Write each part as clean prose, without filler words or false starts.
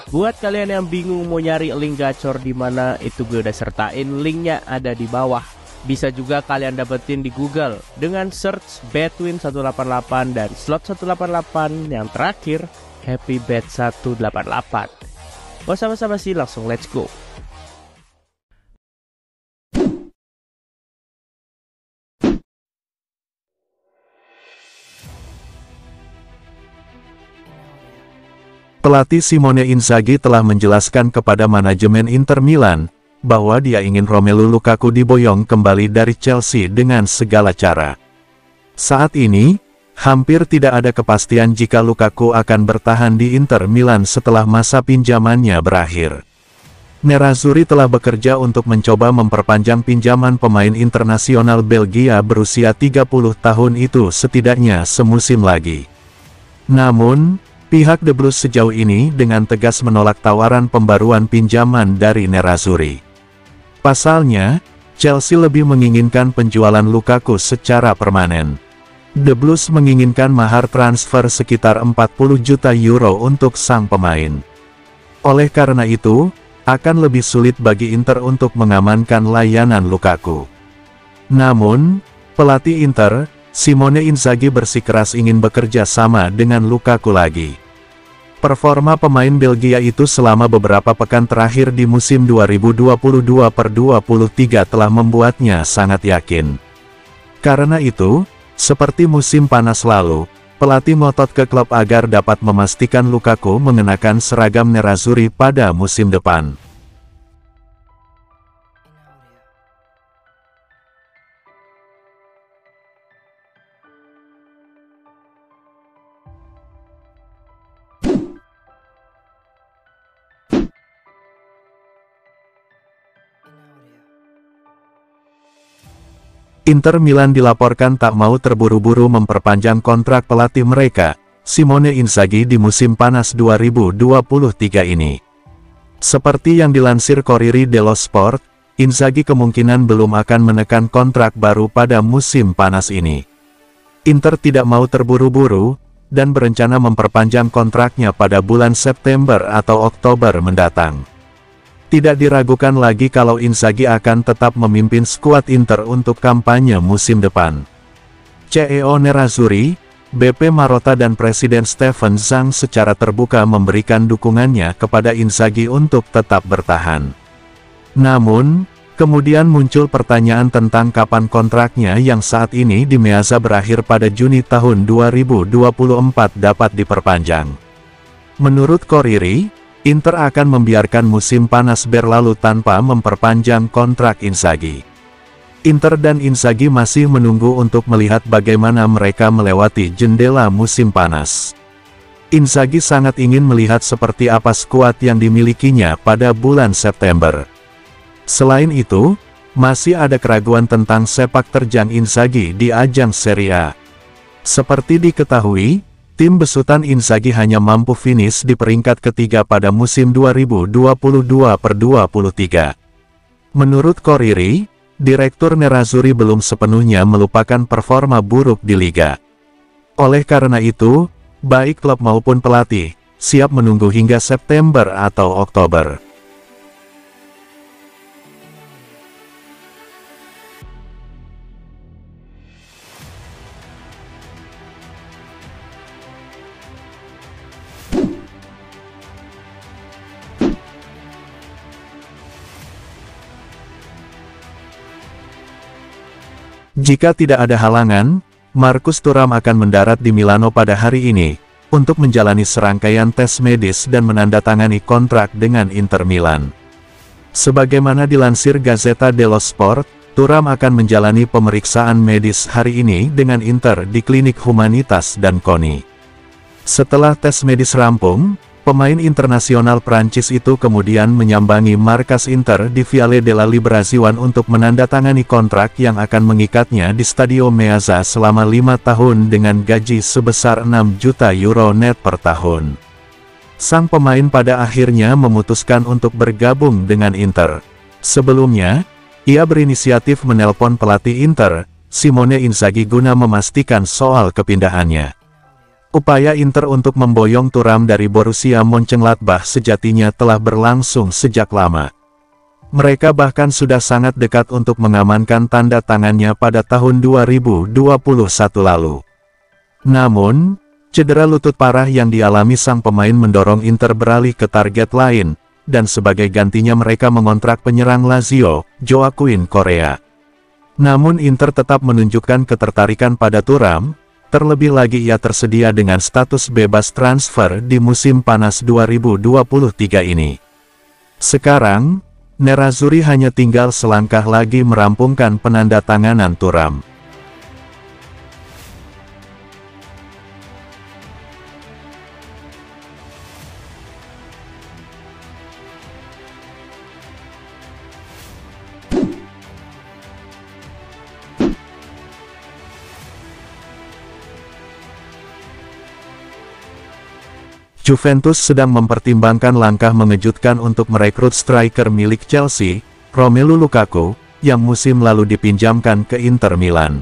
Buat kalian yang bingung mau nyari link gacor di mana, itu gue udah sertain linknya ada di bawah. Bisa juga kalian dapetin di Google dengan search Betwin 188 dan slot 188 yang terakhir Happy Bet 188. Gak usah basa-basi, langsung let's go. Pelatih Simone Inzaghi telah menjelaskan kepada manajemen Inter Milan bahwa dia ingin Romelu Lukaku diboyong kembali dari Chelsea dengan segala cara. Saat ini, hampir tidak ada kepastian jika Lukaku akan bertahan di Inter Milan setelah masa pinjamannya berakhir. Nerazzurri telah bekerja untuk mencoba memperpanjang pinjaman pemain internasional Belgia berusia 30 tahun itu setidaknya semusim lagi. Namun, pihak The Blues sejauh ini dengan tegas menolak tawaran pembaruan pinjaman dari Nerazzurri. Pasalnya, Chelsea lebih menginginkan penjualan Lukaku secara permanen. The Blues menginginkan mahar transfer sekitar 40 juta euro untuk sang pemain. Oleh karena itu, akan lebih sulit bagi Inter untuk mengamankan layanan Lukaku. Namun, pelatih Inter, Simone Inzaghi bersikeras ingin bekerja sama dengan Lukaku lagi. Performa pemain Belgia itu selama beberapa pekan terakhir di musim 2022-23 telah membuatnya sangat yakin. Karena itu, seperti musim panas lalu, pelatih ngotot ke klub agar dapat memastikan Lukaku mengenakan seragam Nerazzurri pada musim depan. Inter Milan dilaporkan tak mau terburu-buru memperpanjang kontrak pelatih mereka, Simone Inzaghi di musim panas 2023 ini. Seperti yang dilansir Corriere dello Sport, Inzaghi kemungkinan belum akan menekan kontrak baru pada musim panas ini. Inter tidak mau terburu-buru, dan berencana memperpanjang kontraknya pada bulan September atau Oktober mendatang. Tidak diragukan lagi kalau Inzaghi akan tetap memimpin skuad Inter untuk kampanye musim depan. CEO Nerazzurri, BP Marotta dan Presiden Steven Zhang secara terbuka memberikan dukungannya kepada Inzaghi untuk tetap bertahan. Namun, kemudian muncul pertanyaan tentang kapan kontraknya yang saat ini di Meazza berakhir pada Juni tahun 2024 dapat diperpanjang. Menurut Corriere, Inter akan membiarkan musim panas berlalu tanpa memperpanjang kontrak Inzaghi. Inter dan Inzaghi masih menunggu untuk melihat bagaimana mereka melewati jendela musim panas. Inzaghi sangat ingin melihat seperti apa skuad yang dimilikinya pada bulan September. Selain itu, masih ada keraguan tentang sepak terjang Inzaghi di ajang Serie A. Seperti diketahui, tim besutan Inzaghi hanya mampu finish di peringkat ketiga pada musim 2022-23. Menurut Corriere, Direktur Nerazzurri belum sepenuhnya melupakan performa buruk di liga. Oleh karena itu, baik klub maupun pelatih, siap menunggu hingga September atau Oktober. Jika tidak ada halangan, Marcus Thuram akan mendarat di Milano pada hari ini, untuk menjalani serangkaian tes medis dan menandatangani kontrak dengan Inter Milan. Sebagaimana dilansir Gazzetta dello Sport, Thuram akan menjalani pemeriksaan medis hari ini dengan Inter di klinik Humanitas dan KONI. Setelah tes medis rampung, pemain internasional Prancis itu kemudian menyambangi markas Inter di Viale della Liberazione untuk menandatangani kontrak yang akan mengikatnya di Stadio Meazza selama 5 tahun dengan gaji sebesar 6 juta euro net per tahun. Sang pemain pada akhirnya memutuskan untuk bergabung dengan Inter. Sebelumnya, ia berinisiatif menelpon pelatih Inter, Simone Inzaghi guna memastikan soal kepindahannya. Upaya Inter untuk memboyong Thuram dari Borussia Mönchengladbach sejatinya telah berlangsung sejak lama. Mereka bahkan sudah sangat dekat untuk mengamankan tanda tangannya pada tahun 2021 lalu. Namun, cedera lutut parah yang dialami sang pemain mendorong Inter beralih ke target lain, dan sebagai gantinya mereka mengontrak penyerang Lazio, Joaquin Correa. Namun Inter tetap menunjukkan ketertarikan pada Thuram, terlebih lagi ia tersedia dengan status bebas transfer di musim panas 2023 ini. Sekarang, Nerazzurri hanya tinggal selangkah lagi merampungkan penandatanganan Thuram. Juventus sedang mempertimbangkan langkah mengejutkan untuk merekrut striker milik Chelsea, Romelu Lukaku, yang musim lalu dipinjamkan ke Inter Milan.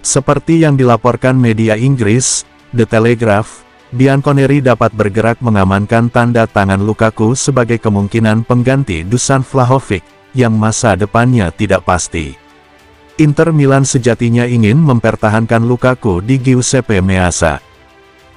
Seperti yang dilaporkan media Inggris, The Telegraph, Bianconeri dapat bergerak mengamankan tanda tangan Lukaku sebagai kemungkinan pengganti Dusan Vlahovic, yang masa depannya tidak pasti. Inter Milan sejatinya ingin mempertahankan Lukaku di Giuseppe Meazza.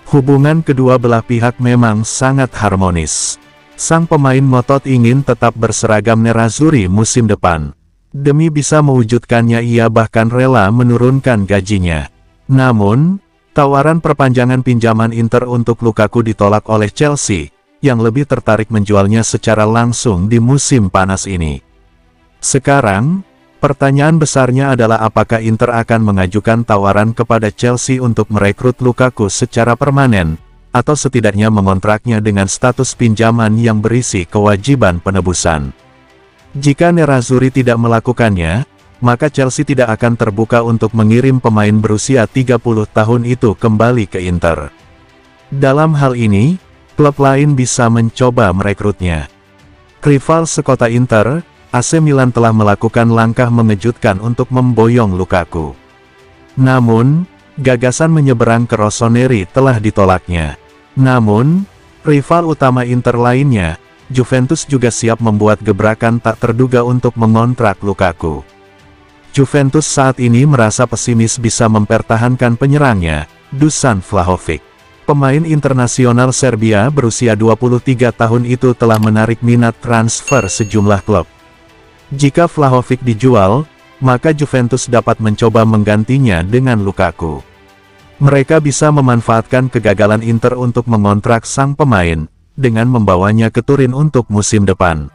Hubungan kedua belah pihak memang sangat harmonis. Sang pemain ngotot ingin tetap berseragam Nerazzurri musim depan. Demi bisa mewujudkannya ia bahkan rela menurunkan gajinya. Namun, tawaran perpanjangan pinjaman Inter untuk Lukaku ditolak oleh Chelsea, yang lebih tertarik menjualnya secara langsung di musim panas ini. Sekarang, pertanyaan besarnya adalah apakah Inter akan mengajukan tawaran kepada Chelsea untuk merekrut Lukaku secara permanen, atau setidaknya mengontraknya dengan status pinjaman yang berisi kewajiban penebusan. Jika Nerazzurri tidak melakukannya, maka Chelsea tidak akan terbuka untuk mengirim pemain berusia 30 tahun itu kembali ke Inter. Dalam hal ini, klub lain bisa mencoba merekrutnya. Rival sekota Inter, AC Milan telah melakukan langkah mengejutkan untuk memboyong Lukaku. Namun, gagasan menyeberang ke Rossoneri telah ditolaknya. Namun, rival utama Inter lainnya, Juventus juga siap membuat gebrakan tak terduga untuk mengontrak Lukaku. Juventus saat ini merasa pesimis bisa mempertahankan penyerangnya, Dusan Vlahovic. Pemain internasional Serbia berusia 23 tahun itu telah menarik minat transfer sejumlah klub. Jika Vlahovic dijual, maka Juventus dapat mencoba menggantinya dengan Lukaku. Mereka bisa memanfaatkan kegagalan Inter untuk mengontrak sang pemain, dengan membawanya ke Turin untuk musim depan.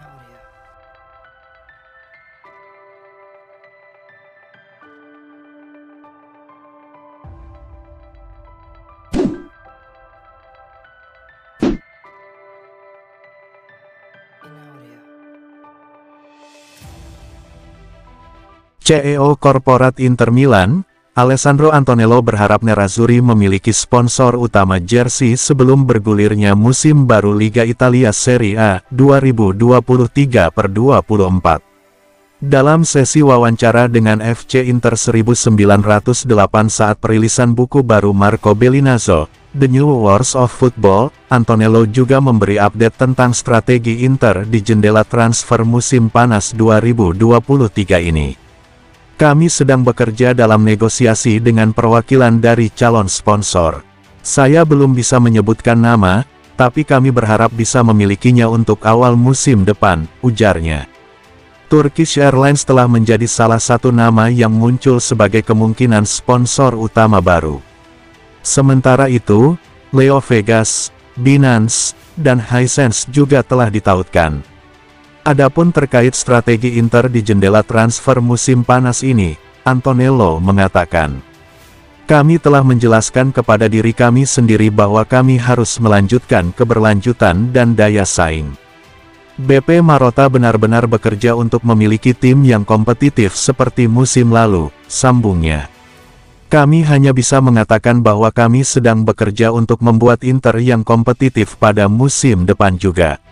CEO Korporat Inter Milan, Alessandro Antonello berharap Nerazzurri memiliki sponsor utama jersey sebelum bergulirnya musim baru Liga Italia Serie A 2023/24. Dalam sesi wawancara dengan FC Inter 1908 saat perilisan buku baru Marco Bellinazzo, The New Wars of Football, Antonello juga memberi update tentang strategi Inter di jendela transfer musim panas 2023 ini. Kami sedang bekerja dalam negosiasi dengan perwakilan dari calon sponsor. Saya belum bisa menyebutkan nama, tapi kami berharap bisa memilikinya untuk awal musim depan, ujarnya. Turkish Airlines telah menjadi salah satu nama yang muncul sebagai kemungkinan sponsor utama baru. Sementara itu, Leo Vegas, Binance, dan Hisense juga telah ditautkan. Adapun terkait strategi Inter di jendela transfer musim panas ini, Antonello mengatakan, "Kami telah menjelaskan kepada diri kami sendiri bahwa kami harus melanjutkan keberlanjutan dan daya saing. BP Marotta benar-benar bekerja untuk memiliki tim yang kompetitif seperti musim lalu," sambungnya. "Kami hanya bisa mengatakan bahwa kami sedang bekerja untuk membuat Inter yang kompetitif pada musim depan juga."